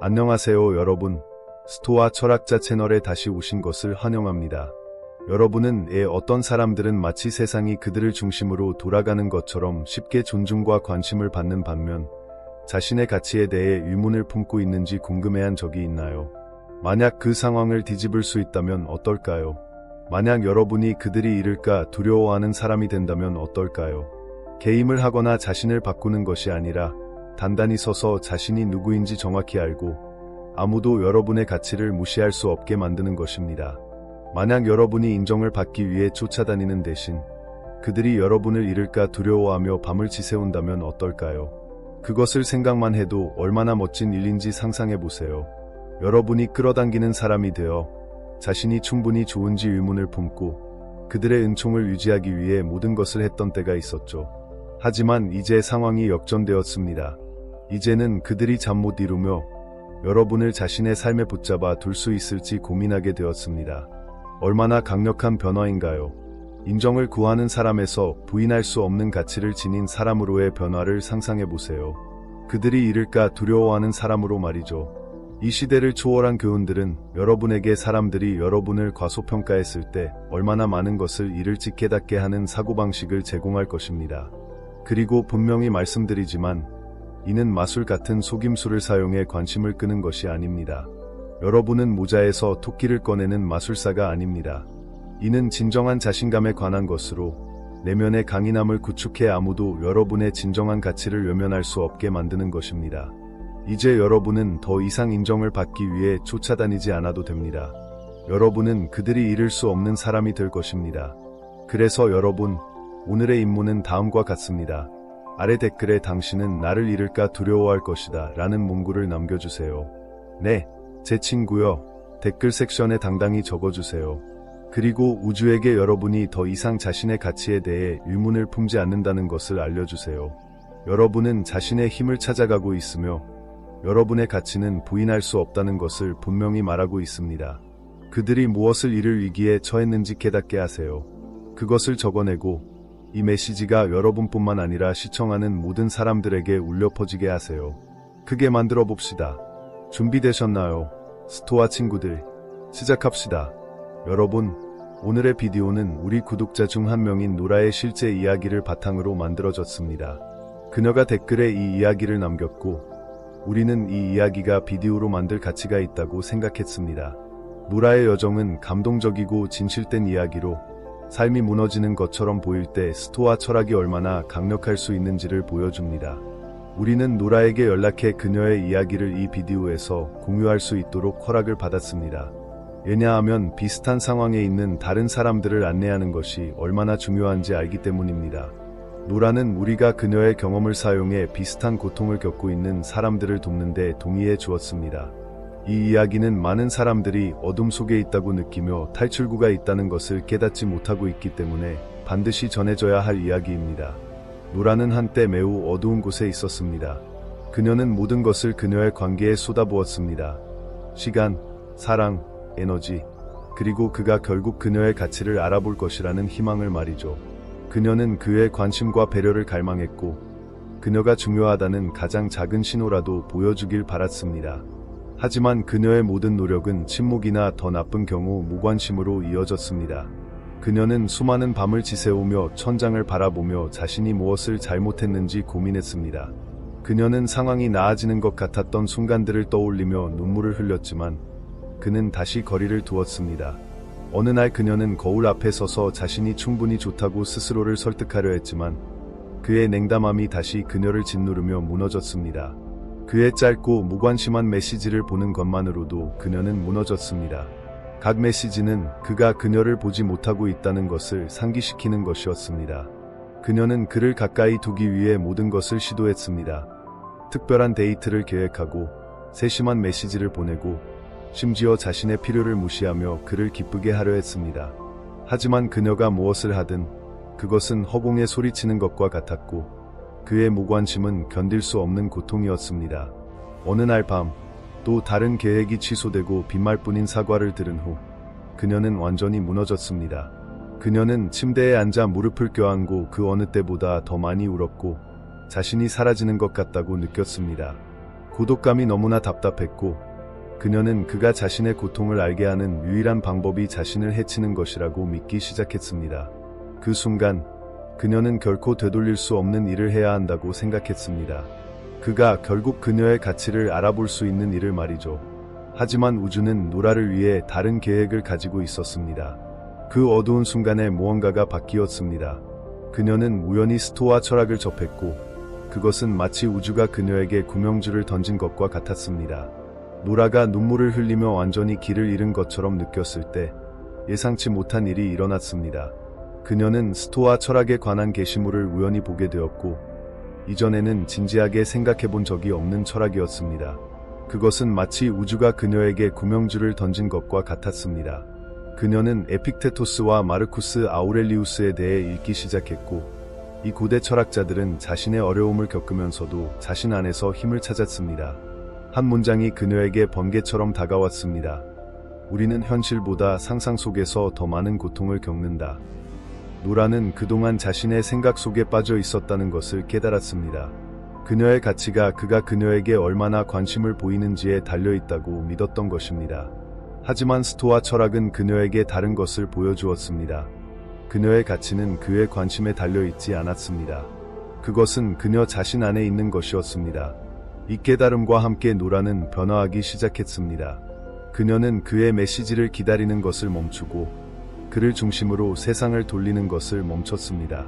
안녕하세요 여러분. 스토아 철학자 채널에 다시 오신 것을 환영합니다. 여러분은 어떤 사람들은 마치 세상이 그들을 중심으로 돌아가는 것처럼 쉽게 존중과 관심을 받는 반면 자신의 가치에 대해 의문을 품고 있는지 궁금해한 적이 있나요? 만약 그 상황을 뒤집을 수 있다면 어떨까요? 만약 여러분이 그들이 잃을까 두려워하는 사람이 된다면 어떨까요? 게임을 하거나 자신을 바꾸는 것이 아니라 단단히 서서 자신이 누구인지 정확히 알고 아무도 여러분의 가치를 무시할 수 없게 만드는 것입니다. 만약 여러분이 인정을 받기 위해 쫓아다니는 대신 그들이 여러분을 잃을까 두려워하며 밤을 지새운다면 어떨까요? 그것을 생각만 해도 얼마나 멋진 일인지 상상해보세요. 여러분이 끌어당기는 사람이 되어 자신이 충분히 좋은지 의문을 품고 그들의 은총을 유지하기 위해 모든 것을 했던 때가 있었죠. 하지만 이제 상황이 역전되었습니다. 이제는 그들이 잠 못 이루며 여러분을 자신의 삶에 붙잡아 둘 수 있을지 고민하게 되었습니다. 얼마나 강력한 변화인가요? 인정을 구하는 사람에서 부인할 수 없는 가치를 지닌 사람으로의 변화를 상상해보세요. 그들이 잃을까 두려워하는 사람으로 말이죠. 이 시대를 초월한 교훈들은 여러분에게 사람들이 여러분을 과소평가했을 때 얼마나 많은 것을 잃을지 깨닫게 하는 사고방식을 제공할 것입니다. 그리고 분명히 말씀드리지만 이는 마술 같은 속임수를 사용해 관심을 끄는 것이 아닙니다. 여러분은 모자에서 토끼를 꺼내는 마술사가 아닙니다. 이는 진정한 자신감에 관한 것으로 내면의 강인함을 구축해 아무도 여러분의 진정한 가치를 외면할 수 없게 만드는 것입니다. 이제 여러분은 더 이상 인정을 받기 위해 쫓아다니지 않아도 됩니다. 여러분은 그들이 잃을 수 없는 사람이 될 것입니다. 그래서 여러분, 오늘의 임무는 다음과 같습니다. 아래 댓글에 당신은 나를 잃을까 두려워할 것이다 라는 문구를 남겨주세요. 네, 제 친구요. 댓글 섹션에 당당히 적어주세요. 그리고 우주에게 여러분이 더 이상 자신의 가치에 대해 의문을 품지 않는다는 것을 알려주세요. 여러분은 자신의 힘을 찾아가고 있으며 여러분의 가치는 부인할 수 없다는 것을 분명히 말하고 있습니다. 그들이 무엇을 잃을 위기에 처했는지 깨닫게 하세요. 그것을 적어내고 이 메시지가 여러분뿐만 아니라 시청하는 모든 사람들에게 울려 퍼지게 하세요. 크게 만들어 봅시다. 준비되셨나요? 스토아 친구들, 시작합시다. 여러분, 오늘의 비디오는 우리 구독자 중 한 명인 노라의 실제 이야기를 바탕으로 만들어졌습니다. 그녀가 댓글에 이 이야기를 남겼고 우리는 이 이야기가 비디오로 만들 가치가 있다고 생각했습니다. 노라의 여정은 감동적이고 진실된 이야기로 삶이 무너지는 것처럼 보일 때 스토아 철학이 얼마나 강력할 수 있는지를 보여줍니다. 우리는 노라에게 연락해 그녀의 이야기를 이 비디오에서 공유할 수 있도록 허락을 받았습니다. 왜냐하면 비슷한 상황에 있는 다른 사람들을 안내하는 것이 얼마나 중요한지 알기 때문입니다. 노라는 우리가 그녀의 경험을 사용해 비슷한 고통을 겪고 있는 사람들을 돕는 데 동의해 주었습니다. 이 이야기는 많은 사람들이 어둠 속에 있다고 느끼며 탈출구가 있다는 것을 깨닫지 못하고 있기 때문에 반드시 전해져야 할 이야기입니다. 노라는 한때 매우 어두운 곳에 있었습니다. 그녀는 모든 것을 그녀의 관계에 쏟아부었습니다. 시간, 사랑, 에너지, 그리고 그가 결국 그녀의 가치를 알아볼 것이라는 희망을 말이죠. 그녀는 그의 관심과 배려를 갈망했고 그녀가 중요하다는 가장 작은 신호라도 보여주길 바랐습니다. 하지만 그녀의 모든 노력은 침묵이나 더 나쁜 경우 무관심으로 이어졌습니다. 그녀는 수많은 밤을 지새우며 천장을 바라보며 자신이 무엇을 잘못했는지 고민했습니다. 그녀는 상황이 나아지는 것 같았던 순간들을 떠올리며 눈물을 흘렸지만 그는 다시 거리를 두었습니다. 어느 날 그녀는 거울 앞에 서서 자신이 충분히 좋다고 스스로를 설득하려 했지만 그의 냉담함이 다시 그녀를 짓누르며 무너졌습니다. 그의 짧고 무관심한 메시지를 보는 것만으로도 그녀는 무너졌습니다. 각 메시지는 그가 그녀를 보지 못하고 있다는 것을 상기시키는 것이었습니다. 그녀는 그를 가까이 두기 위해 모든 것을 시도했습니다. 특별한 데이트를 계획하고 세심한 메시지를 보내고 심지어 자신의 필요를 무시하며 그를 기쁘게 하려 했습니다. 하지만 그녀가 무엇을 하든 그것은 허공에 소리치는 것과 같았고 그의 무관심은 견딜 수 없는 고통이었습니다. 어느 날 밤, 또 다른 계획이 취소되고 빈말뿐인 사과를 들은 후 그녀는 완전히 무너졌습니다. 그녀는 침대에 앉아 무릎을 껴안고 그 어느 때보다 더 많이 울었고 자신이 사라지는 것 같다고 느꼈습니다. 고독감이 너무나 답답했고 그녀는 그가 자신의 고통을 알게 하는 유일한 방법이 자신을 해치는 것이라고 믿기 시작했습니다. 그 순간 그녀는 결코 되돌릴 수 없는 일을 해야 한다고 생각했습니다. 그가 결국 그녀의 가치를 알아볼 수 있는 일을 말이죠. 하지만 우주는 노라를 위해 다른 계획을 가지고 있었습니다. 그 어두운 순간에 무언가가 바뀌었습니다. 그녀는 우연히 스토아 철학을 접했고 그것은 마치 우주가 그녀에게 구명주를 던진 것과 같았습니다. 노라가 눈물을 흘리며 완전히 길을 잃은 것처럼 느꼈을 때 예상치 못한 일이 일어났습니다. 그녀는 스토아 철학에 관한 게시물을 우연히 보게 되었고 이전에는 진지하게 생각해본 적이 없는 철학이었습니다. 그것은 마치 우주가 그녀에게 구명주를 던진 것과 같았습니다. 그녀는 에픽테토스와 마르쿠스 아우렐리우스에 대해 읽기 시작했고 이 고대 철학자들은 자신의 어려움을 겪으면서도 자신 안에서 힘을 찾았습니다. 한 문장이 그녀에게 번개처럼 다가왔습니다. 우리는 현실보다 상상 속에서 더 많은 고통을 겪는다. 노라는 그동안 자신의 생각 속에 빠져 있었다는 것을 깨달았습니다. 그녀의 가치가 그가 그녀에게 얼마나 관심을 보이는지에 달려있다고 믿었던 것입니다. 하지만 스토아 철학은 그녀에게 다른 것을 보여주었습니다. 그녀의 가치는 그의 관심에 달려있지 않았습니다. 그것은 그녀 자신 안에 있는 것이었습니다. 이 깨달음과 함께 노라는 변화하기 시작했습니다. 그녀는 그의 메시지를 기다리는 것을 멈추고 그를 중심으로 세상을 돌리는 것을 멈췄습니다.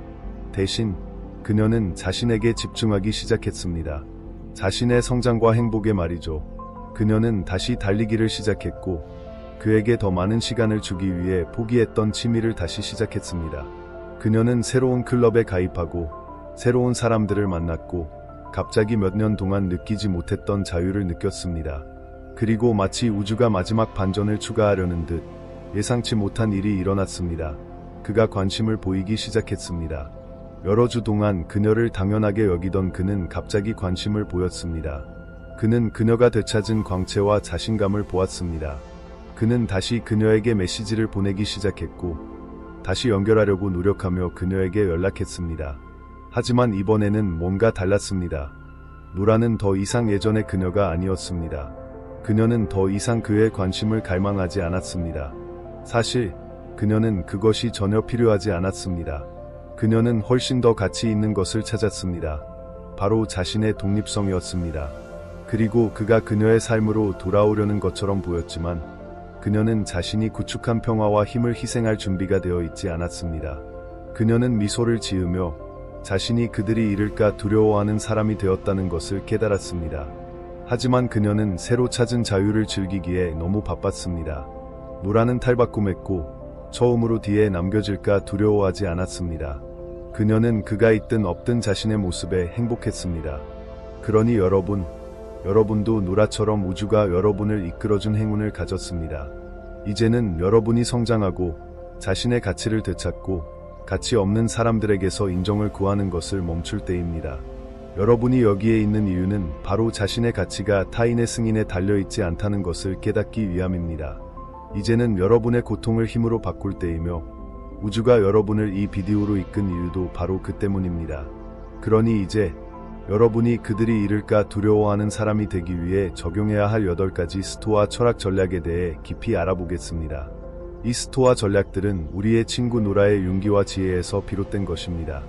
대신 그녀는 자신에게 집중하기 시작했습니다. 자신의 성장과 행복에 말이죠. 그녀는 다시 달리기를 시작했고 그에게 더 많은 시간을 주기 위해 포기했던 취미를 다시 시작했습니다. 그녀는 새로운 클럽에 가입하고 새로운 사람들을 만났고 갑자기 몇 년 동안 느끼지 못했던 자유를 느꼈습니다. 그리고 마치 우주가 마지막 반전을 추가하려는 듯 예상치 못한 일이 일어났습니다. 그가 관심을 보이기 시작했습니다. 여러 주 동안 그녀를 당연하게 여기던 그는 갑자기 관심을 보였습니다. 그는 그녀가 되찾은 광채와 자신감을 보았습니다. 그는 다시 그녀에게 메시지를 보내기 시작했고 다시 연결하려고 노력하며 그녀에게 연락했습니다. 하지만 이번에는 뭔가 달랐습니다. 노라는 더 이상 예전의 그녀가 아니었습니다. 그녀는 더 이상 그의 관심을 갈망하지 않았습니다. 사실 그녀는 그것이 전혀 필요하지 않았습니다. 그녀는 훨씬 더 가치 있는 것을 찾았습니다. 바로 자신의 독립성이었습니다. 그리고 그가 그녀의 삶으로 돌아오려는 것처럼 보였지만 그녀는 자신이 구축한 평화와 힘을 희생할 준비가 되어 있지 않았습니다. 그녀는 미소를 지으며 자신이 그들이 잃을까 두려워하는 사람이 되었다는 것을 깨달았습니다. 하지만 그녀는 새로 찾은 자유를 즐기기에 너무 바빴습니다. 노라는 탈바꿈했고 처음으로 뒤에 남겨질까 두려워하지 않았습니다. 그녀는 그가 있든 없든 자신의 모습에 행복했습니다. 그러니 여러분도 노라처럼 우주가 여러분을 이끌어준 행운을 가졌습니다. 이제는 여러분이 성장하고 자신의 가치를 되찾고 가치 없는 사람들에게서 인정을 구하는 것을 멈출 때입니다. 여러분이 여기에 있는 이유는 바로 자신의 가치가 타인의 승인에 달려있지 않다는 것을 깨닫기 위함입니다. 이제는 여러분의 고통을 힘으로 바꿀 때이며 우주가 여러분을 이 비디오로 이끈 이유도 바로 그 때문입니다. 그러니 이제 여러분이 그들이 잃을까 두려워하는 사람이 되기 위해 적용해야 할 8가지 스토아 철학 전략에 대해 깊이 알아보겠습니다. 이 스토아 전략들은 우리의 친구 노라의 용기와 지혜에서 비롯된 것입니다.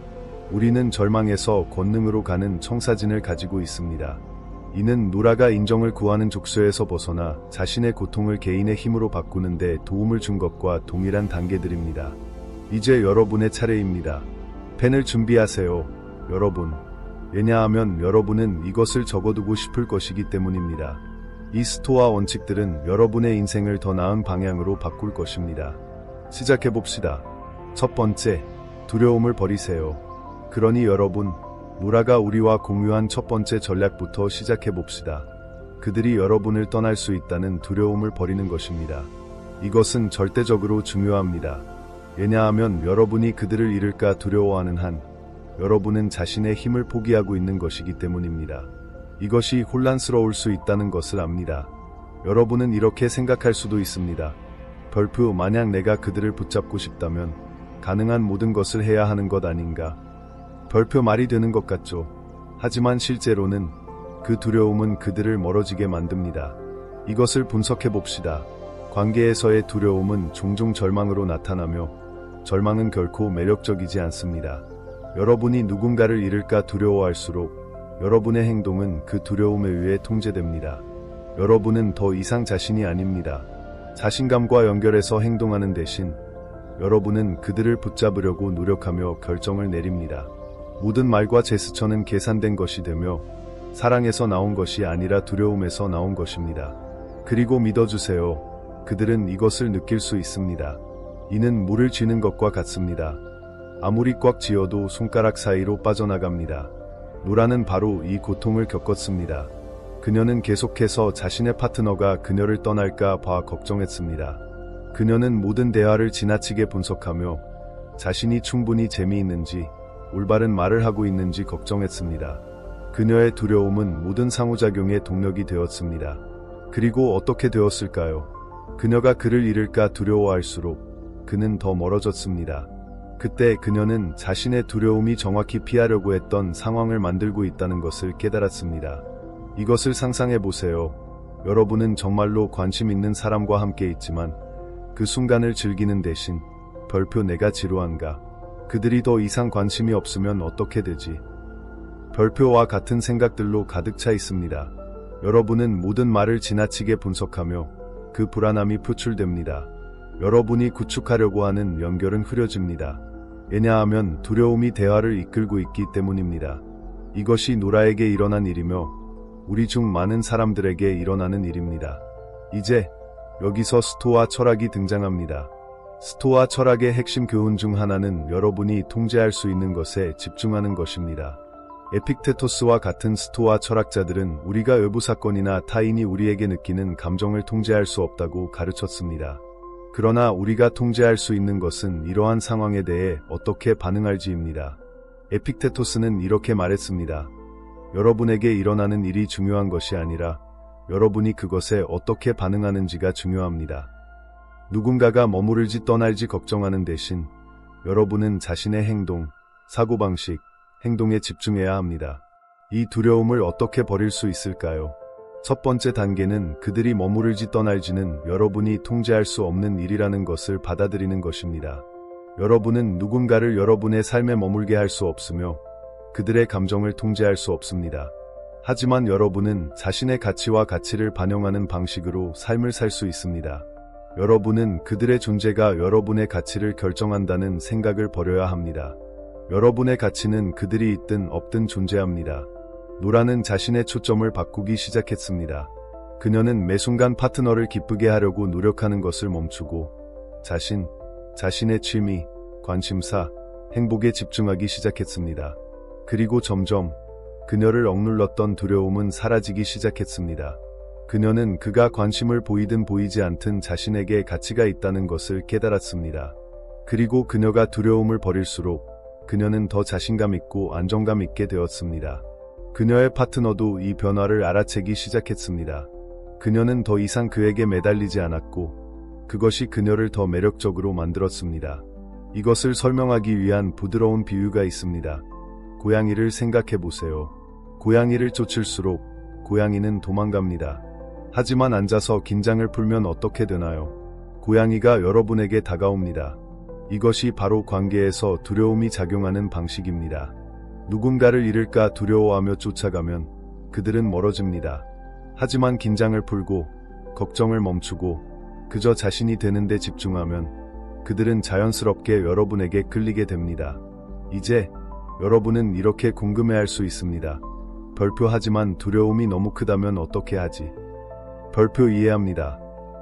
우리는 절망에서 권능으로 가는 청사진을 가지고 있습니다. 이는 노라가 인정을 구하는 족쇄에서 벗어나 자신의 고통을 개인의 힘으로 바꾸는 데 도움을 준 것과 동일한 단계들입니다. 이제 여러분의 차례입니다. 펜을 준비하세요, 여러분. 왜냐하면 여러분은 이것을 적어두고 싶을 것이기 때문입니다. 이 스토아 원칙들은 여러분의 인생을 더 나은 방향으로 바꿀 것입니다. 시작해봅시다. 첫 번째, 두려움을 버리세요. 그러니 여러분, 노라가 우리와 공유한 첫 번째 전략부터 시작해봅시다. 그들이 여러분을 떠날 수 있다는 두려움을 버리는 것입니다. 이것은 절대적으로 중요합니다. 왜냐하면 여러분이 그들을 잃을까 두려워하는 한 여러분은 자신의 힘을 포기하고 있는 것이기 때문입니다. 이것이 혼란스러울 수 있다는 것을 압니다. 여러분은 이렇게 생각할 수도 있습니다. 별표 만약 내가 그들을 붙잡고 싶다면 가능한 모든 것을 해야 하는 것 아닌가? 별표 말이 되는 것 같죠. 하지만 실제로는 그 두려움은 그들을 멀어지게 만듭니다. 이것을 분석해 봅시다. 관계에서의 두려움은 종종 절망으로 나타나며 절망은 결코 매력적이지 않습니다. 여러분이 누군가를 잃을까 두려워할수록 여러분의 행동은 그 두려움에 의해 통제됩니다. 여러분은 더 이상 자신이 아닙니다. 자신감과 연결해서 행동하는 대신 여러분은 그들을 붙잡으려고 노력하며 결정을 내립니다. 모든 말과 제스처는 계산된 것이 되며 사랑에서 나온 것이 아니라 두려움에서 나온 것입니다. 그리고 믿어주세요. 그들은 이것을 느낄 수 있습니다. 이는 물을 쥐는 것과 같습니다. 아무리 꽉 쥐어도 손가락 사이로 빠져나갑니다. 노라는 바로 이 고통을 겪었습니다. 그녀는 계속해서 자신의 파트너가 그녀를 떠날까 봐 걱정했습니다. 그녀는 모든 대화를 지나치게 분석하며 자신이 충분히 재미있는지 올바른 말을 하고 있는지 걱정했습니다. 그녀의 두려움은 모든 상호작용의 동력이 되었습니다. 그리고 어떻게 되었을까요? 그녀가 그를 잃을까 두려워할수록 그는 더 멀어졌습니다. 그때 그녀는 자신의 두려움이 정확히 피하려고 했던 상황을 만들고 있다는 것을 깨달았습니다. 이것을 상상해 보세요. 여러분은 정말로 관심 있는 사람과 함께 있지만 그 순간을 즐기는 대신 별표 내가 지루한가? 그들이 더 이상 관심이 없으면 어떻게 되지? 별표와 같은 생각들로 가득 차 있습니다. 여러분은 모든 말을 지나치게 분석하며 그 불안함이 표출됩니다. 여러분이 구축하려고 하는 연결은 흐려집니다. 왜냐하면 두려움이 대화를 이끌고 있기 때문입니다. 이것이 노라에게 일어난 일이며 우리 중 많은 사람들에게 일어나는 일입니다. 이제 여기서 스토아 철학이 등장합니다. 스토아 철학의 핵심 교훈 중 하나는 여러분이 통제할 수 있는 것에 집중하는 것입니다. 에픽테토스와 같은 스토아 철학자들은 우리가 외부 사건이나 타인이 우리에게 느끼는 감정을 통제할 수 없다고 가르쳤습니다. 그러나 우리가 통제할 수 있는 것은 이러한 상황에 대해 어떻게 반응할지입니다. 에픽테토스는 이렇게 말했습니다. 여러분에게 일어나는 일이 중요한 것이 아니라 여러분이 그것에 어떻게 반응하는지가 중요합니다. 누군가가 머무를지 떠날지 걱정하는 대신 여러분은 자신의 행동, 사고방식, 행동에 집중해야 합니다. 이 두려움을 어떻게 버릴 수 있을까요? 첫 번째 단계는 그들이 머무를지 떠날지는 여러분이 통제할 수 없는 일이라는 것을 받아들이는 것입니다. 여러분은 누군가를 여러분의 삶에 머물게 할 수 없으며 그들의 감정을 통제할 수 없습니다. 하지만 여러분은 자신의 가치와 가치를 반영하는 방식으로 삶을 살 수 있습니다. 여러분은 그들의 존재가 여러분의 가치를 결정한다는 생각을 버려야 합니다. 여러분의 가치는 그들이 있든 없든 존재합니다. 노라는 자신의 초점을 바꾸기 시작했습니다. 그녀는 매 순간 파트너를 기쁘게 하려고 노력하는 것을 멈추고 자신의 취미, 관심사, 행복에 집중하기 시작했습니다. 그리고 점점 그녀를 억눌렀던 두려움은 사라지기 시작했습니다. 그녀는 그가 관심을 보이든 보이지 않든 자신에게 가치가 있다는 것을 깨달았습니다. 그리고 그녀가 두려움을 버릴수록 그녀는 더 자신감 있고 안정감 있게 되었습니다. 그녀의 파트너도 이 변화를 알아채기 시작했습니다. 그녀는 더 이상 그에게 매달리지 않았고 그것이 그녀를 더 매력적으로 만들었습니다. 이것을 설명하기 위한 부드러운 비유가 있습니다. 고양이를 생각해 보세요. 고양이를 쫓을수록 고양이는 도망갑니다. 하지만 앉아서 긴장을 풀면 어떻게 되나요? 고양이가 여러분에게 다가옵니다. 이것이 바로 관계에서 두려움이 작용하는 방식입니다. 누군가를 잃을까 두려워하며 쫓아가면 그들은 멀어집니다. 하지만 긴장을 풀고 걱정을 멈추고 그저 자신이 되는 데 집중하면 그들은 자연스럽게 여러분에게 끌리게 됩니다. 이제 여러분은 이렇게 궁금해할 수 있습니다. 별표 하지만 두려움이 너무 크다면 어떻게 하지? 별표 이해합니다.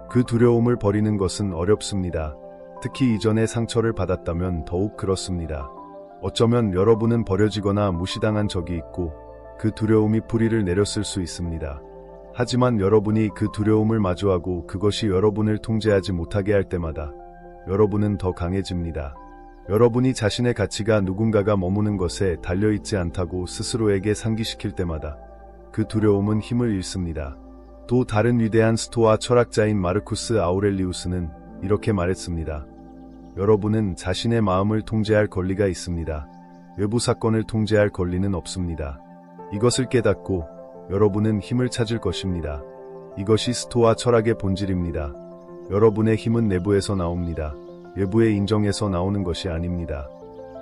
그 두려움을 버리는 것은 어렵습니다. 특히 이전에 상처를 받았다면 더욱 그렇습니다. 어쩌면 여러분은 버려지거나 무시당한 적이 있고 그 두려움이 뿌리를 내렸을 수 있습니다. 하지만 여러분이 그 두려움을 마주하고 그것이 여러분을 통제하지 못하게 할 때마다 여러분은 더 강해집니다. 여러분이 자신의 가치가 누군가가 머무는 것에 달려있지 않다고 스스로에게 상기시킬 때마다 그 두려움은 힘을 잃습니다. 또 다른 위대한 스토아 철학자인 마르쿠스 아우렐리우스는 이렇게 말했습니다. 여러분은 자신의 마음을 통제할 권리가 있습니다. 외부 사건을 통제할 권리는 없습니다. 이것을 깨닫고 여러분은 힘을 찾을 것입니다. 이것이 스토아 철학의 본질입니다. 여러분의 힘은 내부에서 나옵니다. 외부의 인정에서 나오는 것이 아닙니다.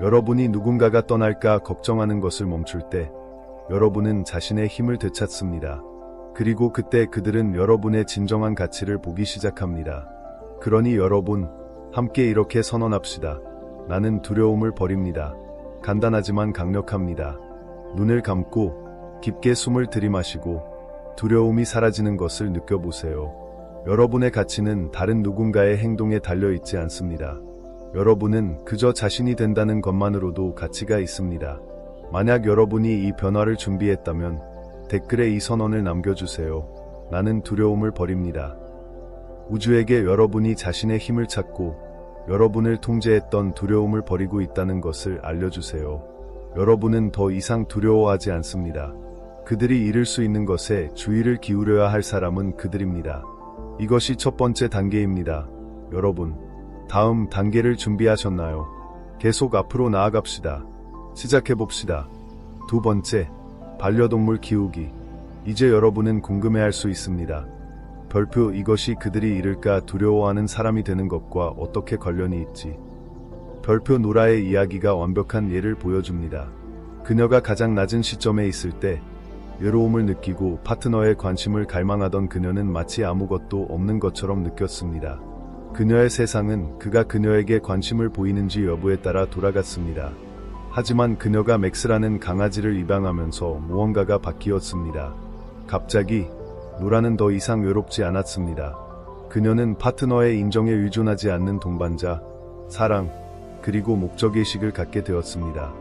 여러분이 누군가가 떠날까 걱정하는 것을 멈출 때 여러분은 자신의 힘을 되찾습니다. 그리고 그때 그들은 여러분의 진정한 가치를 보기 시작합니다. 그러니 여러분, 함께 이렇게 선언합시다. 나는 두려움을 버립니다. 간단하지만 강력합니다. 눈을 감고 깊게 숨을 들이마시고 두려움이 사라지는 것을 느껴보세요. 여러분의 가치는 다른 누군가의 행동에 달려있지 않습니다. 여러분은 그저 자신이 된다는 것만으로도 가치가 있습니다. 만약 여러분이 이 변화를 준비했다면 댓글에 이 선언을 남겨주세요. 나는 두려움을 버립니다. 우주에게 여러분이 자신의 힘을 찾고 여러분을 통제했던 두려움을 버리고 있다는 것을 알려주세요. 여러분은 더 이상 두려워하지 않습니다. 그들이 이룰 수 있는 것에 주의를 기울여야 할 사람은 그들입니다. 이것이 첫 번째 단계입니다. 여러분, 다음 단계를 준비하셨나요? 계속 앞으로 나아갑시다. 시작해봅시다. 두 번째, 반려동물 키우기. 이제 여러분은 궁금해할 수 있습니다. 별표 이것이 그들이 잃을까 두려워하는 사람이 되는 것과 어떻게 관련이 있지? 별표 노라의 이야기가 완벽한 예를 보여줍니다. 그녀가 가장 낮은 시점에 있을 때 외로움을 느끼고 파트너의 관심을 갈망하던 그녀는 마치 아무것도 없는 것처럼 느꼈습니다. 그녀의 세상은 그가 그녀에게 관심을 보이는지 여부에 따라 돌아갔습니다. 하지만 그녀가 맥스라는 강아지를 입양하면서 무언가가 바뀌었습니다. 갑자기 노라는 더 이상 외롭지 않았습니다. 그녀는 파트너의 인정에 의존하지 않는 동반자, 사랑, 그리고 목적의식을 갖게 되었습니다.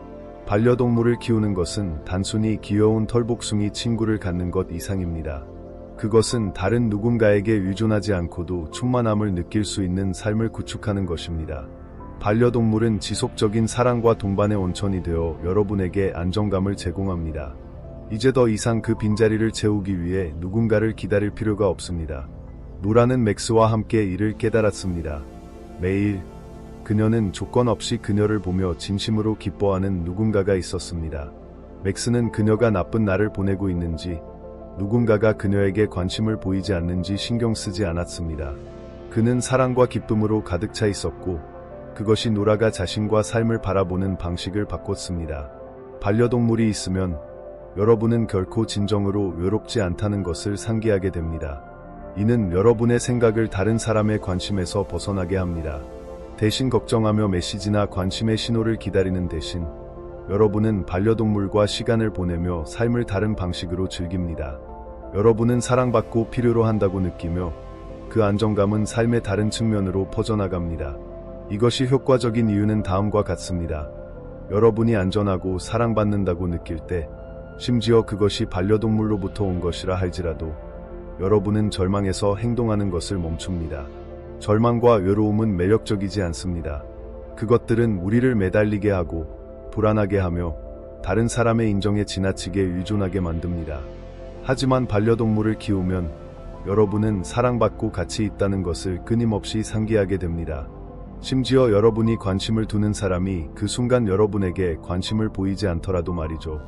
반려동물을 키우는 것은 단순히 귀여운 털복숭이 친구를 갖는 것 이상입니다. 그것은 다른 누군가에게 의존하지 않고도 충만함을 느낄 수 있는 삶을 구축하는 것입니다. 반려동물은 지속적인 사랑과 동반의 온천이 되어 여러분에게 안정감을 제공합니다. 이제 더 이상 그 빈자리를 채우기 위해 누군가를 기다릴 필요가 없습니다. 노라는 맥스와 함께 이를 깨달았습니다. 매일 그녀는 조건 없이 그녀를 보며 진심으로 기뻐하는 누군가가 있었습니다. 맥스는 그녀가 나쁜 날을 보내고 있는지, 누군가가 그녀에게 관심을 보이지 않는지 신경 쓰지 않았습니다. 그는 사랑과 기쁨으로 가득 차 있었고, 그것이 노라가 자신과 삶을 바라보는 방식을 바꿨습니다. 반려동물이 있으면 여러분은 결코 진정으로 외롭지 않다는 것을 상기하게 됩니다. 이는 여러분의 생각을 다른 사람의 관심에서 벗어나게 합니다. 대신 걱정하며 메시지나 관심의 신호를 기다리는 대신 여러분은 반려동물과 시간을 보내며 삶을 다른 방식으로 즐깁니다. 여러분은 사랑받고 필요로 한다고 느끼며 그 안정감은 삶의 다른 측면으로 퍼져나갑니다. 이것이 효과적인 이유는 다음과 같습니다. 여러분이 안전하고 사랑받는다고 느낄 때, 심지어 그것이 반려동물로부터 온 것이라 할지라도 여러분은 절망에서 행동하는 것을 멈춥니다. 절망과 외로움은 매력적이지 않습니다. 그것들은 우리를 매달리게 하고 불안하게 하며 다른 사람의 인정에 지나치게 의존하게 만듭니다. 하지만 반려동물을 키우면 여러분은 사랑받고 가치 있다는 것을 끊임없이 상기하게 됩니다. 심지어 여러분이 관심을 두는 사람이 그 순간 여러분에게 관심을 보이지 않더라도 말이죠.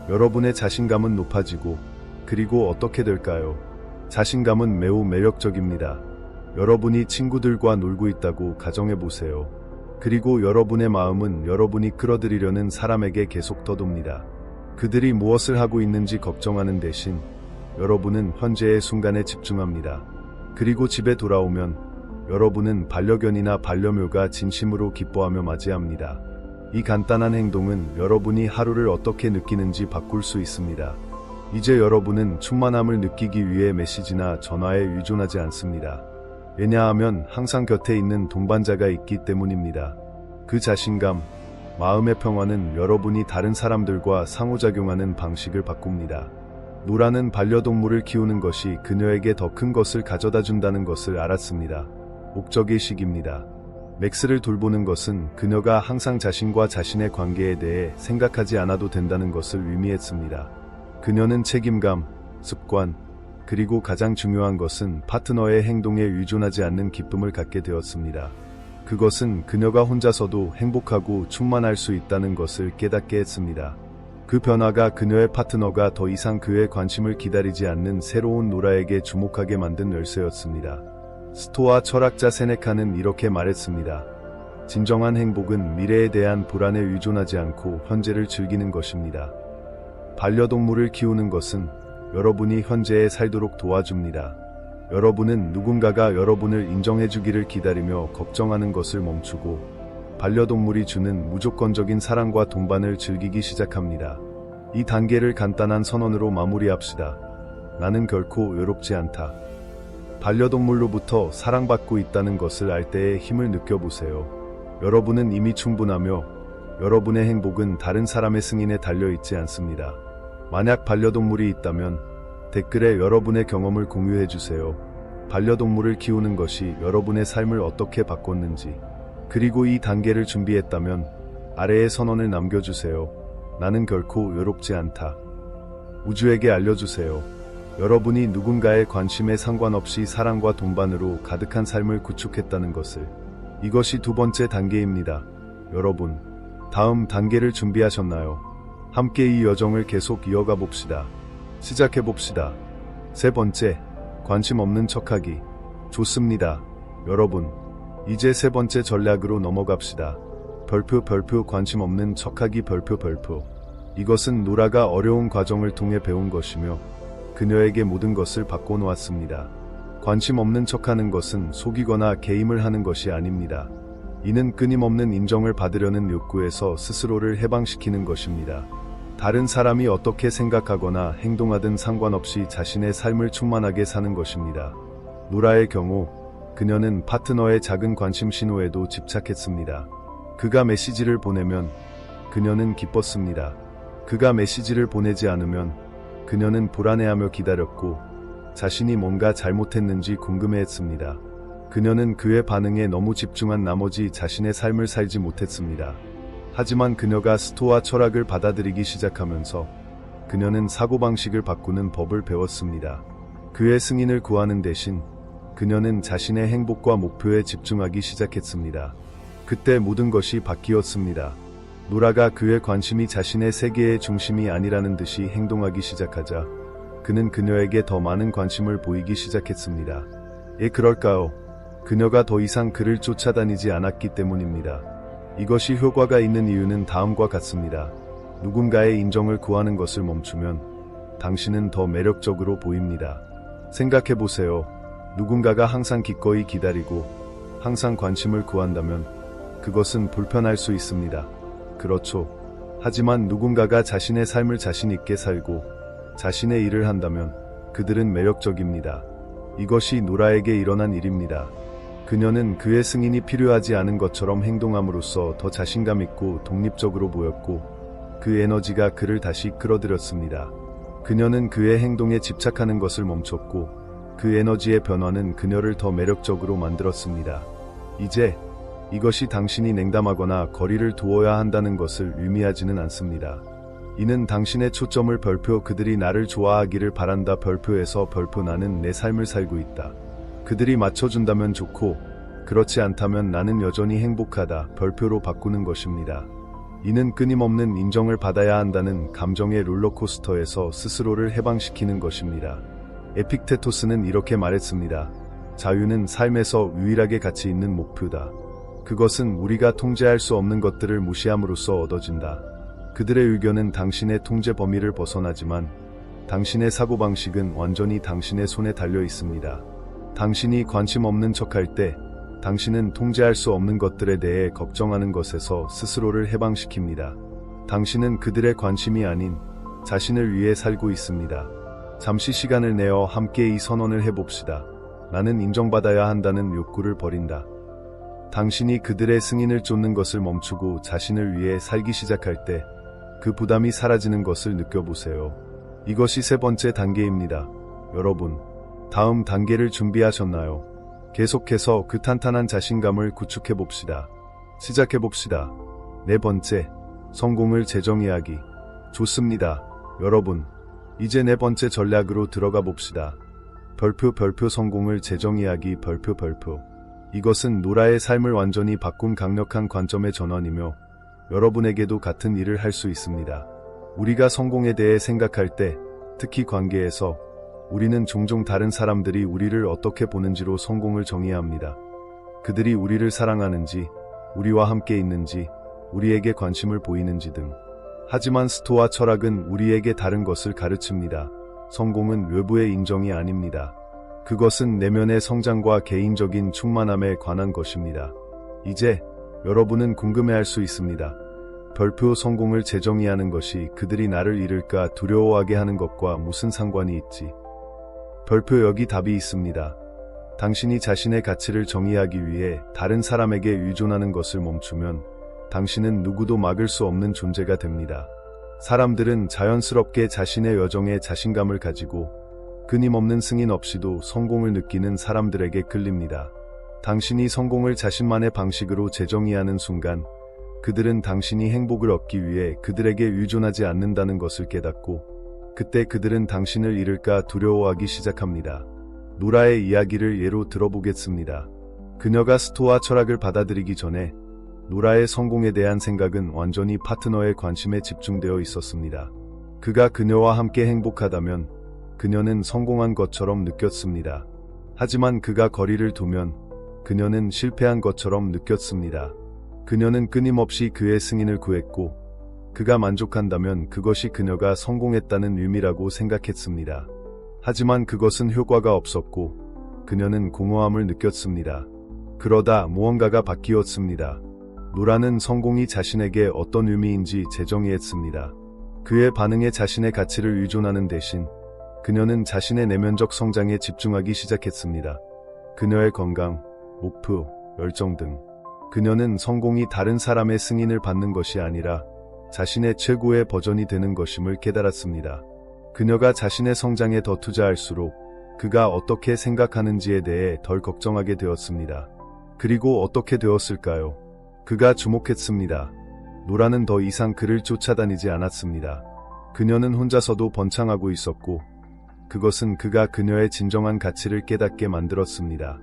여러분의 자신감은 높아지고, 그리고 어떻게 될까요? 자신감은 매우 매력적입니다. 여러분이 친구들과 놀고 있다고 가정해보세요. 그리고 여러분의 마음은 여러분이 끌어들이려는 사람에게 계속 떠돕니다. 그들이 무엇을 하고 있는지 걱정하는 대신 여러분은 현재의 순간에 집중합니다. 그리고 집에 돌아오면 여러분은 반려견이나 반려묘가 진심으로 기뻐하며 맞이합니다. 이 간단한 행동은 여러분이 하루를 어떻게 느끼는지 바꿀 수 있습니다. 이제 여러분은 충만함을 느끼기 위해 메시지나 전화에 의존하지 않습니다. 왜냐하면 항상 곁에 있는 동반자가 있기 때문입니다. 그 자신감, 마음의 평화는 여러분이 다른 사람들과 상호작용하는 방식을 바꿉니다. 노라는 반려동물을 키우는 것이 그녀에게 더 큰 것을 가져다 준다는 것을 알았습니다. 목적의식입니다. 맥스를 돌보는 것은 그녀가 항상 자신과 자신의 관계에 대해 생각하지 않아도 된다는 것을 의미했습니다. 그녀는 책임감, 습관, 그리고 가장 중요한 것은 파트너의 행동에 의존하지 않는 기쁨을 갖게 되었습니다. 그것은 그녀가 혼자서도 행복하고 충만할 수 있다는 것을 깨닫게 했습니다. 그 변화가 그녀의 파트너가 더 이상 그의 관심을 기다리지 않는 새로운 노라에게 주목하게 만든 열쇠였습니다. 스토아 철학자 세네카는 이렇게 말했습니다. 진정한 행복은 미래에 대한 불안에 의존하지 않고 현재를 즐기는 것입니다. 반려동물을 키우는 것은 여러분이 현재에 살도록 도와줍니다. 여러분은 누군가가 여러분을 인정해주기를 기다리며 걱정하는 것을 멈추고 반려동물이 주는 무조건적인 사랑과 동반을 즐기기 시작합니다. 이 단계를 간단한 선언으로 마무리합시다. 나는 결코 외롭지 않다. 반려동물로부터 사랑받고 있다는 것을 알 때의 힘을 느껴보세요. 여러분은 이미 충분하며 여러분의 행복은 다른 사람의 승인에 달려있지 않습니다. 만약 반려동물이 있다면 댓글에 여러분의 경험을 공유해주세요. 반려동물을 키우는 것이 여러분의 삶을 어떻게 바꿨는지, 그리고 이 단계를 준비했다면 아래에 선언을 남겨주세요. 나는 결코 외롭지 않다. 우주에게 알려주세요. 여러분이 누군가의 관심에 상관없이 사랑과 동반으로 가득한 삶을 구축했다는 것을. 이것이 두 번째 단계입니다. 여러분, 다음 단계를 준비하셨나요? 함께 이 여정을 계속 이어가 봅시다. 시작해 봅시다. 세 번째, 관심 없는 척하기. 좋습니다. 여러분, 이제 세 번째 전략으로 넘어갑시다. 별표 관심 없는 척하기 별표. 이것은 노라가 어려운 과정을 통해 배운 것이며 그녀에게 모든 것을 바꿔놓았습니다. 관심 없는 척하는 것은 속이거나 게임을 하는 것이 아닙니다. 이는 끊임없는 인정을 받으려는 욕구에서 스스로를 해방시키는 것입니다. 다른 사람이 어떻게 생각하거나 행동하든 상관없이 자신의 삶을 충만하게 사는 것입니다. 노라의 경우 그녀는 파트너의 작은 관심 신호에도 집착했습니다. 그가 메시지를 보내면 그녀는 기뻤습니다. 그가 메시지를 보내지 않으면 그녀는 불안해하며 기다렸고 자신이 뭔가 잘못했는지 궁금해했습니다. 그녀는 그의 반응에 너무 집중한 나머지 자신의 삶을 살지 못했습니다. 하지만 그녀가 스토아 철학을 받아들이기 시작하면서 그녀는 사고방식을 바꾸는 법을 배웠습니다. 그의 승인을 구하는 대신 그녀는 자신의 행복과 목표에 집중하기 시작했습니다. 그때 모든 것이 바뀌었습니다. 노라가 그의 관심이 자신의 세계의 중심이 아니라는 듯이 행동하기 시작하자 그는 그녀에게 더 많은 관심을 보이기 시작했습니다. 왜 그럴까요? 그녀가 더 이상 그를 쫓아다니지 않았기 때문입니다. 이것이 효과가 있는 이유는 다음과 같습니다. 누군가의 인정을 구하는 것을 멈추면 당신은 더 매력적으로 보입니다. 생각해보세요. 누군가가 항상 기꺼이 기다리고 항상 관심을 구한다면 그것은 불편할 수 있습니다. 그렇죠. 하지만 누군가가 자신의 삶을 자신 있게 살고 자신의 일을 한다면 그들은 매력적입니다. 이것이 노라에게 일어난 일입니다. 그녀는 그의 승인이 필요하지 않은 것처럼 행동함으로써 더 자신감 있고 독립적으로 보였고 그 에너지가 그를 다시 끌어들였습니다. 그녀는 그의 행동에 집착하는 것을 멈췄고 그 에너지의 변화는 그녀를 더 매력적으로 만들었습니다. 이제 이것이 당신이 냉담하거나 거리를 두어야 한다는 것을 의미하지는 않습니다. 이는 당신의 초점을 별표 그들이 나를 좋아하기를 바란다 별표에서 별표 나는 내 삶을 살고 있다. 그들이 맞춰준다면 좋고 그렇지 않다면 나는 여전히 행복하다 별표로 바꾸는 것입니다. 이는 끊임없는 인정을 받아야 한다는 감정의 롤러코스터에서 스스로를 해방시키는 것입니다. 에픽테토스는 이렇게 말했습니다. 자유는 삶에서 유일하게 가치 있는 목표다. 그것은 우리가 통제할 수 없는 것들을 무시함으로써 얻어진다. 그들의 의견은 당신의 통제 범위를 벗어나지만 당신의 사고방식은 완전히 당신의 손에 달려 있습니다. 당신이 관심 없는 척할 때 당신은 통제할 수 없는 것들에 대해 걱정하는 것에서 스스로를 해방시킵니다. 당신은 그들의 관심이 아닌 자신을 위해 살고 있습니다. 잠시 시간을 내어 함께 이 선언을 해봅시다. 나는 인정받아야 한다는 욕구를 버린다. 당신이 그들의 승인을 쫓는 것을 멈추고 자신을 위해 살기 시작할 때 그 부담이 사라지는 것을 느껴보세요. 이것이 세 번째 단계입니다. 여러분, 다음 단계를 준비하셨나요? 계속해서 그 탄탄한 자신감을 구축해봅시다. 시작해봅시다. 네 번째, 성공을 재정의하기. 좋습니다. 여러분, 이제 네 번째 전략으로 들어가 봅시다. 별표 성공을 재정의하기 별표. 이것은 노라의 삶을 완전히 바꾼 강력한 관점의 전환이며 여러분에게도 같은 일을 할 수 있습니다. 우리가 성공에 대해 생각할 때, 특히 관계에서, 우리는 종종 다른 사람들이 우리를 어떻게 보는지로 성공을 정의합니다. 그들이 우리를 사랑하는지, 우리와 함께 있는지, 우리에게 관심을 보이는지 등. 하지만 스토아 철학은 우리에게 다른 것을 가르칩니다. 성공은 외부의 인정이 아닙니다. 그것은 내면의 성장과 개인적인 충만함에 관한 것입니다. 이제 여러분은 궁금해할 수 있습니다. 별표 성공을 재정의하는 것이 그들이 나를 잃을까 두려워하게 하는 것과 무슨 상관이 있지? 별표 여기 답이 있습니다. 당신이 자신의 가치를 정의하기 위해 다른 사람에게 의존하는 것을 멈추면 당신은 누구도 막을 수 없는 존재가 됩니다. 사람들은 자연스럽게 자신의 여정에 자신감을 가지고 끊임없는 승인 없이도 성공을 느끼는 사람들에게 끌립니다. 당신이 성공을 자신만의 방식으로 재정의하는 순간 그들은 당신이 행복을 얻기 위해 그들에게 의존하지 않는다는 것을 깨닫고 그때 그들은 당신을 잃을까 두려워하기 시작합니다. 노라의 이야기를 예로 들어보겠습니다. 그녀가 스토아 철학을 받아들이기 전에 노라의 성공에 대한 생각은 완전히 파트너의 관심에 집중되어 있었습니다. 그가 그녀와 함께 행복하다면 그녀는 성공한 것처럼 느꼈습니다. 하지만 그가 거리를 두면 그녀는 실패한 것처럼 느꼈습니다. 그녀는 끊임없이 그의 승인을 구했고 그가 만족한다면 그것이 그녀가 성공했다는 의미라고 생각했습니다. 하지만 그것은 효과가 없었고 그녀는 공허함을 느꼈습니다. 그러다 무언가가 바뀌었습니다. 노라는 성공이 자신에게 어떤 의미인지 재정의했습니다. 그의 반응에 자신의 가치를 의존하는 대신 그녀는 자신의 내면적 성장에 집중하기 시작했습니다. 그녀의 건강, 목표, 열정 등. 그녀는 성공이 다른 사람의 승인을 받는 것이 아니라 자신의 최고의 버전이 되는 것임을 깨달았습니다. 그녀가 자신의 성장에 더 투자할수록 그가 어떻게 생각하는지에 대해 덜 걱정하게 되었습니다. 그리고 어떻게 되었을까요? 그가 주목했습니다. 노라는 더 이상 그를 쫓아다니지 않았습니다. 그녀는 혼자서도 번창하고 있었고 그것은 그가 그녀의 진정한 가치를 깨닫게 만들었습니다.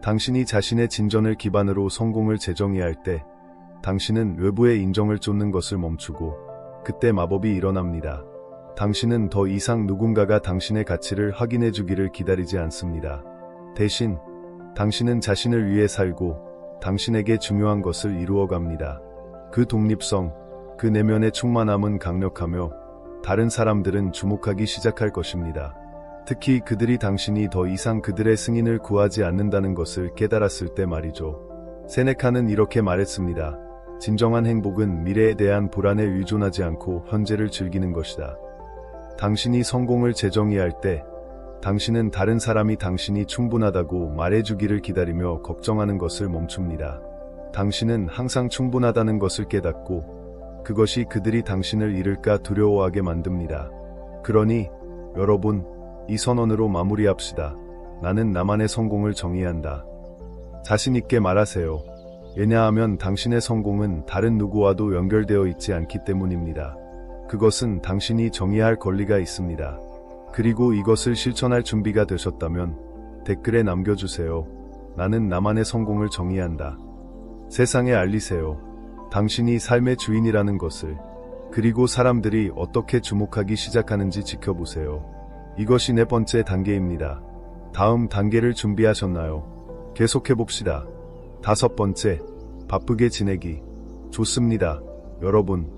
당신이 자신의 진전을 기반으로 성공을 재정의할 때 당신은 외부의 인정을 쫓는 것을 멈추고 그때 마법이 일어납니다. 당신은 더 이상 누군가가 당신의 가치를 확인해 주기를 기다리지 않습니다. 대신 당신은 자신을 위해 살고 당신에게 중요한 것을 이루어갑니다. 그 독립성, 그 내면의 충만함은 강력하며 다른 사람들은 주목하기 시작할 것입니다. 특히 그들이 당신이 더 이상 그들의 승인을 구하지 않는다는 것을 깨달았을 때 말이죠. 세네카는 이렇게 말했습니다. 진정한 행복은 미래에 대한 불안에 의존하지 않고 현재를 즐기는 것이다. 당신이 성공을 재정의할 때 당신은 다른 사람이 당신이 충분하다고 말해주기를 기다리며 걱정하는 것을 멈춥니다. 당신은 항상 충분하다는 것을 깨닫고 그것이 그들이 당신을 잃을까 두려워하게 만듭니다. 그러니 여러분, 이 선언으로 마무리합시다. 나는 나만의 성공을 정의한다. 자신 있게 말하세요. 왜냐하면 당신의 성공은 다른 누구와도 연결되어 있지 않기 때문입니다. 그것은 당신이 정의할 권리가 있습니다. 그리고 이것을 실천할 준비가 되셨다면 댓글에 남겨주세요. 나는 나만의 성공을 정의한다. 세상에 알리세요. 당신이 삶의 주인이라는 것을. 그리고 사람들이 어떻게 주목하기 시작하는지 지켜보세요. 이것이 네 번째 단계입니다. 다음 단계를 준비하셨나요? 계속해봅시다. 다섯 번째, 바쁘게 지내기. 좋습니다. 여러분,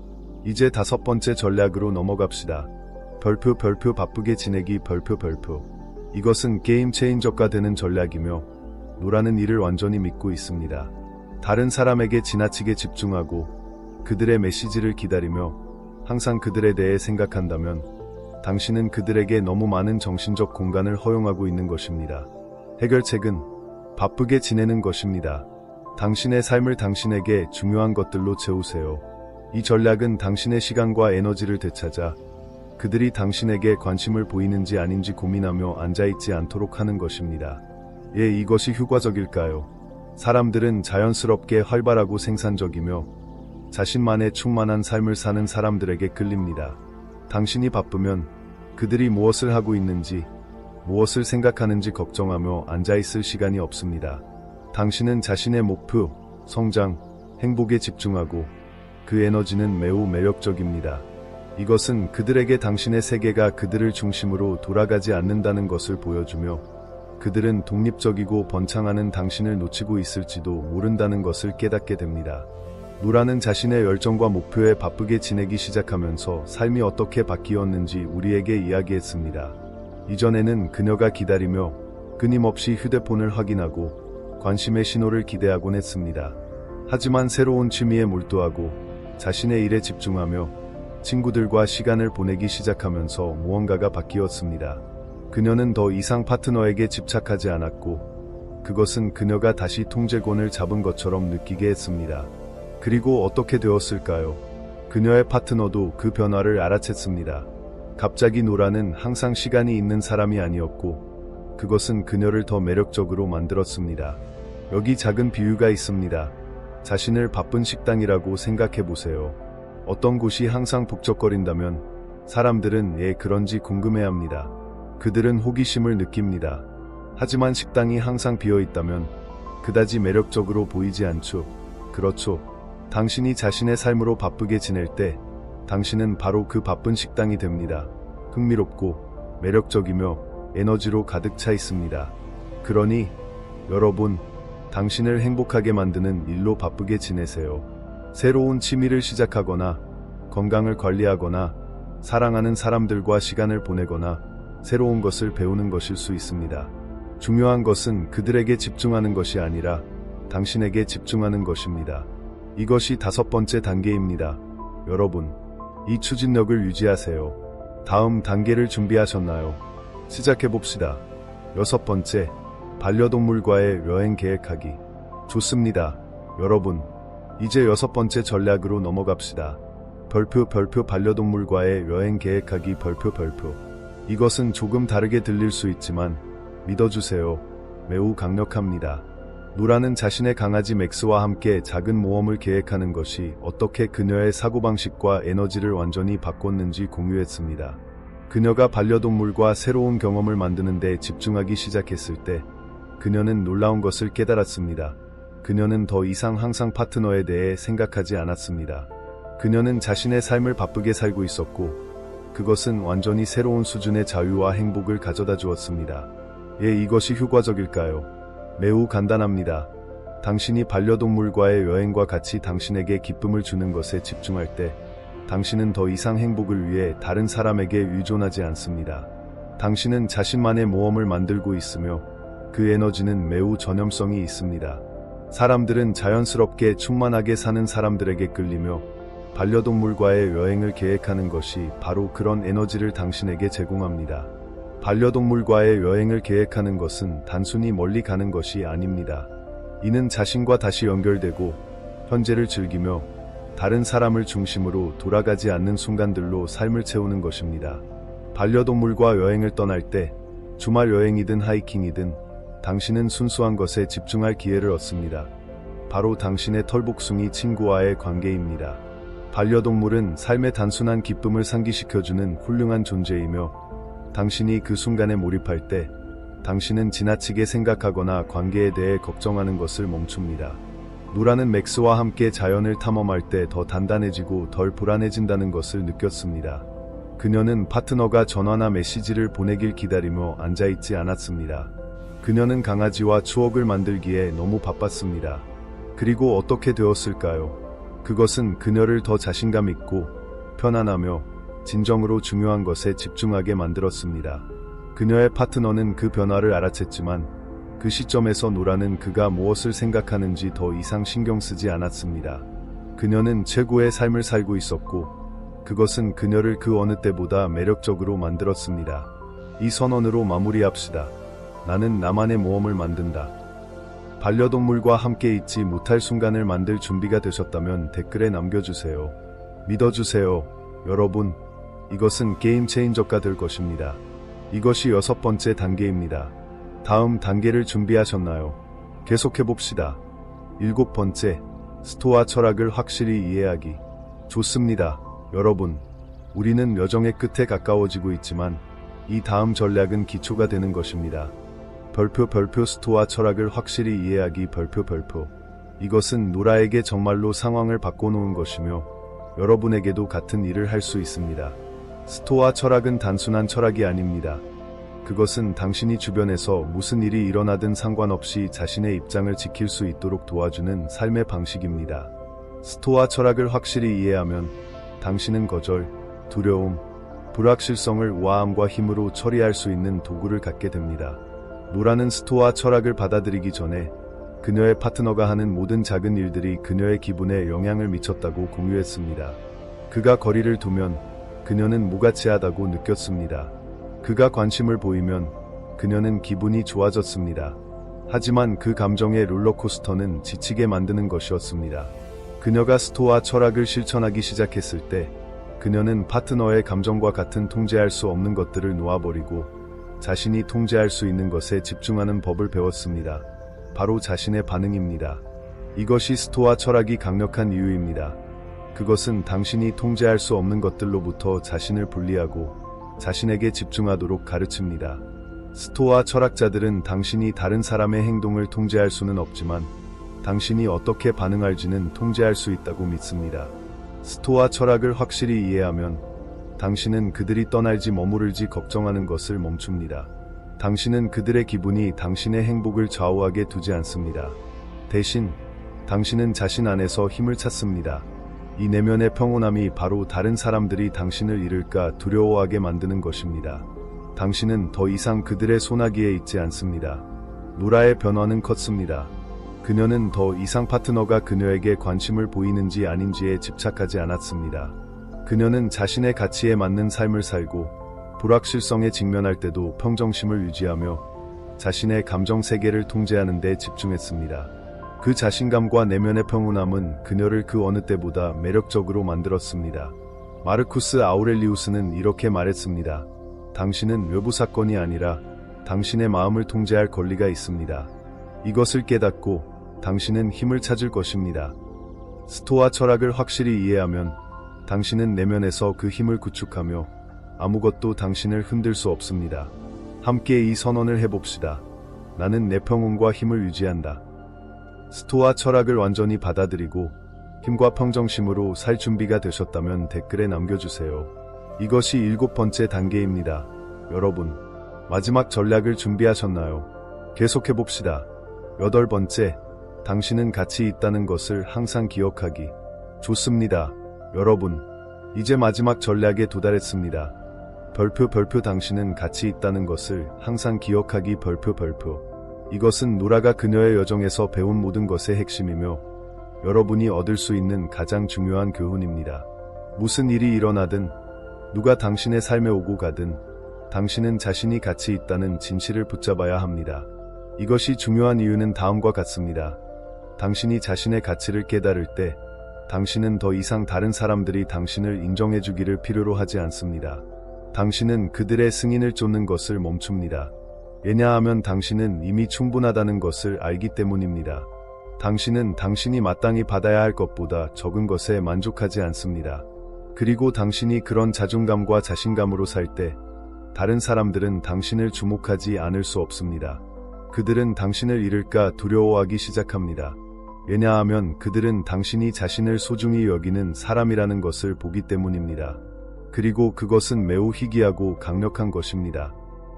이제 다섯 번째 전략으로 넘어갑시다. 별표 바쁘게 지내기 별표. 이것은 게임 체인저가 되는 전략이며 노라는 이를 완전히 믿고 있습니다. 다른 사람에게 지나치게 집중하고 그들의 메시지를 기다리며 항상 그들에 대해 생각한다면 당신은 그들에게 너무 많은 정신적 공간을 허용하고 있는 것입니다. 해결책은 바쁘게 지내는 것입니다. 당신의 삶을 당신에게 중요한 것들로 채우세요. 이 전략은 당신의 시간과 에너지를 되찾아 그들이 당신에게 관심을 보이는지 아닌지 고민하며 앉아있지 않도록 하는 것입니다. 예, 이것이 효과적일까요? 사람들은 자연스럽게 활발하고 생산적이며 자신만의 충만한 삶을 사는 사람들에게 끌립니다. 당신이 바쁘면 그들이 무엇을 하고 있는지, 무엇을 생각하는지 걱정하며 앉아있을 시간이 없습니다. 당신은 자신의 목표, 성장, 행복에 집중하고 그 에너지는 매우 매력적입니다. 이것은 그들에게 당신의 세계가 그들을 중심으로 돌아가지 않는다는 것을 보여주며 그들은 독립적이고 번창하는 당신을 놓치고 있을지도 모른다는 것을 깨닫게 됩니다. 노라는 자신의 열정과 목표에 바쁘게 지내기 시작하면서 삶이 어떻게 바뀌었는지 우리에게 이야기했습니다. 이전에는 그녀가 기다리며 끊임없이 휴대폰을 확인하고 관심의 신호를 기대하곤 했습니다. 하지만 새로운 취미에 몰두하고 자신의 일에 집중하며 친구들과 시간을 보내기 시작하면서 무언가가 바뀌었습니다. 그녀는 더 이상 파트너에게 집착하지 않았고 그것은 그녀가 다시 통제권을 잡은 것처럼 느끼게 했습니다. 그리고 어떻게 되었을까요? 그녀의 파트너도 그 변화를 알아챘습니다. 갑자기 노라는 항상 시간이 있는 사람이 아니었고 그것은 그녀를 더 매력적으로 만들었습니다. 여기 작은 비유가 있습니다. 자신을 바쁜 식당이라고 생각해보세요. 어떤 곳이 항상 북적거린다면 사람들은 왜 그런지 궁금해합니다. 그들은 호기심을 느낍니다. 하지만 식당이 항상 비어있다면 그다지 매력적으로 보이지 않죠. 그렇죠. 당신이 자신의 삶으로 바쁘게 지낼 때 당신은 바로 그 바쁜 식당이 됩니다. 흥미롭고 매력적이며 에너지로 가득 차 있습니다. 그러니 여러분, 당신을 행복하게 만드는 일로 바쁘게 지내세요. 새로운 취미를 시작하거나 건강을 관리하거나 사랑하는 사람들과 시간을 보내거나 새로운 것을 배우는 것일 수 있습니다. 중요한 것은 그들에게 집중하는 것이 아니라 당신에게 집중하는 것입니다. 이것이 5번째 단계입니다. 여러분, 이 추진력을 유지하세요. 다음 단계를 준비하셨나요? 시작해봅시다. 6번째, 반려동물과의 여행 계획하기. 좋습니다. 여러분, 이제 6번째 전략으로 넘어갑시다. 별표 반려동물과의 여행 계획하기 별표. 이것은 조금 다르게 들릴 수 있지만 믿어주세요. 매우 강력합니다. 노라는 자신의 강아지 맥스와 함께 작은 모험을 계획하는 것이 어떻게 그녀의 사고방식과 에너지를 완전히 바꿨는지 공유했습니다. 그녀가 반려동물과 새로운 경험을 만드는 데 집중하기 시작했을 때 그녀는 놀라운 것을 깨달았습니다. 그녀는 더 이상 항상 파트너에 대해 생각하지 않았습니다. 그녀는 자신의 삶을 바쁘게 살고 있었고 그것은 완전히 새로운 수준의 자유와 행복을 가져다 주었습니다. 이것이 효과적일까요? 매우 간단합니다. 당신이 반려동물과의 여행과 같이 당신에게 기쁨을 주는 것에 집중할 때 당신은 더 이상 행복을 위해 다른 사람에게 의존하지 않습니다. 당신은 자신만의 모험을 만들고 있으며 그 에너지는 매우 전염성이 있습니다. 사람들은 자연스럽게 충만하게 사는 사람들에게 끌리며 반려동물과의 여행을 계획하는 것이 바로 그런 에너지를 당신에게 제공합니다. 반려동물과의 여행을 계획하는 것은 단순히 멀리 가는 것이 아닙니다. 이는 자신과 다시 연결되고 현재를 즐기며 다른 사람을 중심으로 돌아가지 않는 순간들로 삶을 채우는 것입니다. 반려동물과 여행을 떠날 때 주말 여행이든 하이킹이든 당신은 순수한 것에 집중할 기회를 얻습니다. 바로 당신의 털복숭이 친구와의 관계입니다. 반려동물은 삶의 단순한 기쁨을 상기시켜주는 훌륭한 존재이며 당신이 그 순간에 몰입할 때 당신은 지나치게 생각하거나 관계에 대해 걱정하는 것을 멈춥니다. 노라는 맥스와 함께 자연을 탐험할 때 더 단단해지고 덜 불안해진다는 것을 느꼈습니다. 그녀는 파트너가 전화나 메시지를 보내길 기다리며 앉아있지 않았습니다. 그녀는 강아지와 추억을 만들기에 너무 바빴습니다. 그리고 어떻게 되었을까요? 그것은 그녀를 더 자신감 있고 편안하며 진정으로 중요한 것에 집중하게 만들었습니다. 그녀의 파트너는 그 변화를 알아챘지만 그 시점에서 노라는 그가 무엇을 생각하는지 더 이상 신경 쓰지 않았습니다. 그녀는 최고의 삶을 살고 있었고 그것은 그녀를 그 어느 때보다 매력적으로 만들었습니다. 이 선언으로 마무리합시다. 나는 나만의 모험을 만든다. 반려동물과 함께 있지 못할 순간을 만들 준비가 되셨다면 댓글에 남겨주세요. 믿어주세요. 여러분, 이것은 게임 체인저가 될 것입니다. 이것이 6번째 단계입니다. 다음 단계를 준비하셨나요? 계속해봅시다. 7번째, 스토아 철학을 확실히 이해하기. 좋습니다. 여러분, 우리는 여정의 끝에 가까워지고 있지만 이 다음 전략은 기초가 되는 것입니다. 별표 스토아 철학을 확실히 이해하기 별표. 이것은 노라에게 정말로 상황을 바꿔놓은 것이며 여러분에게도 같은 일을 할 수 있습니다. 스토아 철학은 단순한 철학이 아닙니다. 그것은 당신이 주변에서 무슨 일이 일어나든 상관없이 자신의 입장을 지킬 수 있도록 도와주는 삶의 방식입니다. 스토아 철학을 확실히 이해하면 당신은 거절, 두려움, 불확실성을 우아함과 힘으로 처리할 수 있는 도구를 갖게 됩니다. 노라는 스토아 철학을 받아들이기 전에 그녀의 파트너가 하는 모든 작은 일들이 그녀의 기분에 영향을 미쳤다고 공유했습니다. 그가 거리를 두면 그녀는 무가치하다고 느꼈습니다. 그가 관심을 보이면 그녀는 기분이 좋아졌습니다. 하지만 그 감정의 롤러코스터는 지치게 만드는 것이었습니다. 그녀가 스토아 철학을 실천하기 시작했을 때 그녀는 파트너의 감정과 같은 통제할 수 없는 것들을 놓아버리고 자신이 통제할 수 있는 것에 집중하는 법을 배웠습니다. 바로 자신의 반응입니다. 이것이 스토아 철학이 강력한 이유입니다. 그것은 당신이 통제할 수 없는 것들로부터 자신을 분리하고 자신에게 집중하도록 가르칩니다. 스토아 철학자들은 당신이 다른 사람의 행동을 통제할 수는 없지만 당신이 어떻게 반응할지는 통제할 수 있다고 믿습니다. 스토아 철학을 확실히 이해하면 당신은 그들이 떠날지 머무를지 걱정하는 것을 멈춥니다. 당신은 그들의 기분이 당신의 행복을 좌우하게 두지 않습니다. 대신 당신은 자신 안에서 힘을 찾습니다. 이 내면의 평온함이 바로 다른 사람들이 당신을 잃을까 두려워하게 만드는 것입니다. 당신은 더 이상 그들의 소나기에 있지 않습니다. 노라의 변화는 컸습니다. 그녀는 더 이상 파트너가 그녀에게 관심을 보이는지 아닌지에 집착하지 않았습니다. 그녀는 자신의 가치에 맞는 삶을 살고 불확실성에 직면할 때도 평정심을 유지하며 자신의 감정 세계를 통제하는 데 집중했습니다. 그 자신감과 내면의 평온함은 그녀를 그 어느 때보다 매력적으로 만들었습니다. 마르쿠스 아우렐리우스는 이렇게 말했습니다. 당신은 외부 사건이 아니라 당신의 마음을 통제할 권리가 있습니다. 이것을 깨닫고 당신은 힘을 찾을 것입니다. 스토아 철학을 확실히 이해하면 당신은 내면에서 그 힘을 구축하며 아무것도 당신을 흔들 수 없습니다. 함께 이 선언을 해봅시다. 나는 내 평온과 힘을 유지한다. 스토아 철학을 완전히 받아들이고 힘과 평정심으로 살 준비가 되셨다면 댓글에 남겨주세요. 이것이 7번째 단계입니다. 여러분, 마지막 전략을 준비하셨나요? 계속해봅시다. 8번째, 당신은 가치 있다는 것을 항상 기억하기. 좋습니다. 여러분, 이제 마지막 전략에 도달했습니다. 별표 당신은 가치 있다는 것을 항상 기억하기. 별표. 이것은 노라가 그녀의 여정에서 배운 모든 것의 핵심이며 여러분이 얻을 수 있는 가장 중요한 교훈입니다. 무슨 일이 일어나든 누가 당신의 삶에 오고 가든 당신은 자신이 가치 있다는 진실을 붙잡아야 합니다. 이것이 중요한 이유는 다음과 같습니다. 당신이 자신의 가치를 깨달을 때 당신은 더 이상 다른 사람들이 당신을 인정해주기를 필요로 하지 않습니다. 당신은 그들의 승인을 쫓는 것을 멈춥니다. 왜냐하면 당신은 이미 충분하다는 것을 알기 때문입니다. 당신은 당신이 마땅히 받아야 할 것보다 적은 것에 만족하지 않습니다. 그리고 당신이 그런 자존감과 자신감으로 살 때 다른 사람들은 당신을 주목하지 않을 수 없습니다. 그들은 당신을 잃을까 두려워하기 시작합니다. 왜냐하면 그들은 당신이 자신을 소중히 여기는 사람이라는 것을 보기 때문입니다. 그리고 그것은 매우 희귀하고 강력한 것입니다.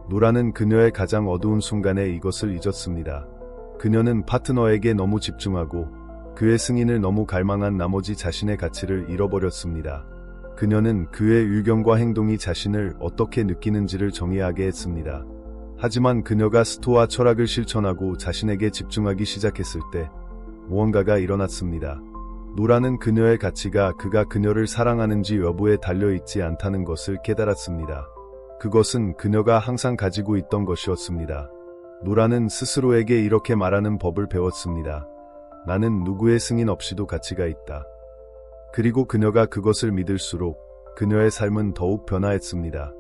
노라는 그녀의 가장 어두운 순간에 이것을 잊었습니다. 그녀는 파트너에게 너무 집중하고 그의 승인을 너무 갈망한 나머지 자신의 가치를 잃어버렸습니다. 그녀는 그의 의견과 행동이 자신을 어떻게 느끼는지를 정의하게 했습니다. 하지만 그녀가 스토아 철학을 실천하고 자신에게 집중하기 시작했을 때 무언가가 일어났습니다. 노라는 그녀의 가치가 그가 그녀를 사랑하는지 여부에 달려있지 않다는 것을 깨달았습니다. 그것은 그녀가 항상 가지고 있던 것이었습니다. 노라는 스스로에게 이렇게 말하는 법을 배웠습니다. 나는 누구의 승인 없이도 가치가 있다. 그리고 그녀가 그것을 믿을수록 그녀의 삶은 더욱 변화했습니다.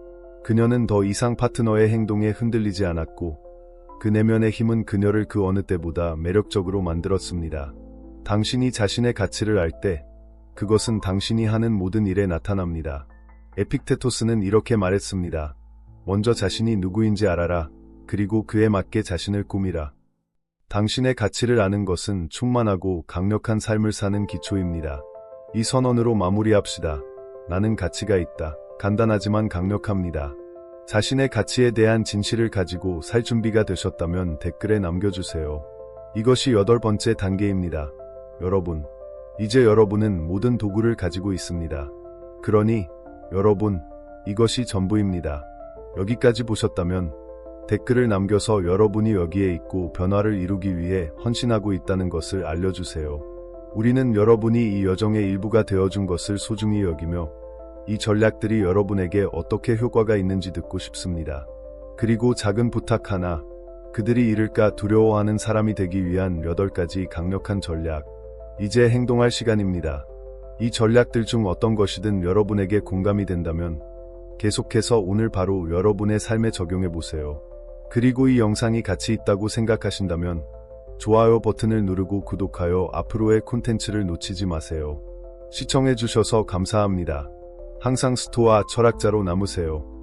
그녀는 더 이상 파트너의 행동에 흔들리지 않았고 그 내면의 힘은 그녀를 그 어느 때보다 매력적으로 만들었습니다. 당신이 자신의 가치를 알 때 그것은 당신이 하는 모든 일에 나타납니다. 에픽테토스는 이렇게 말했습니다. 먼저 자신이 누구인지 알아라. 그리고 그에 맞게 자신을 꾸미라. 당신의 가치를 아는 것은 충만하고 강력한 삶을 사는 기초입니다. 이 선언으로 마무리합시다. 나는 가치가 있다. 간단하지만 강력합니다. 자신의 가치에 대한 진실을 가지고 살 준비가 되셨다면 댓글에 남겨주세요. 이것이 8번째 단계입니다. 여러분, 이제 여러분은 모든 도구를 가지고 있습니다. 그러니 여러분, 이것이 전부입니다. 여기까지 보셨다면 댓글을 남겨서 여러분이 여기에 있고 변화를 이루기 위해 헌신하고 있다는 것을 알려주세요. 우리는 여러분이 이 여정의 일부가 되어준 것을 소중히 여기며 이 전략들이 여러분에게 어떻게 효과가 있는지 듣고 싶습니다. 그리고 작은 부탁 하나, 그들이 잃을까 두려워하는 사람이 되기 위한 8가지 강력한 전략. 이제 행동할 시간입니다. 이 전략들 중 어떤 것이든 여러분에게 공감이 된다면 계속해서 오늘 바로 여러분의 삶에 적용해 보세요. 그리고 이 영상이 가치 있다고 생각하신다면 좋아요 버튼을 누르고 구독하여 앞으로의 콘텐츠를 놓치지 마세요. 시청해 주셔서 감사합니다. 항상 스토아 철학자로 남으세요.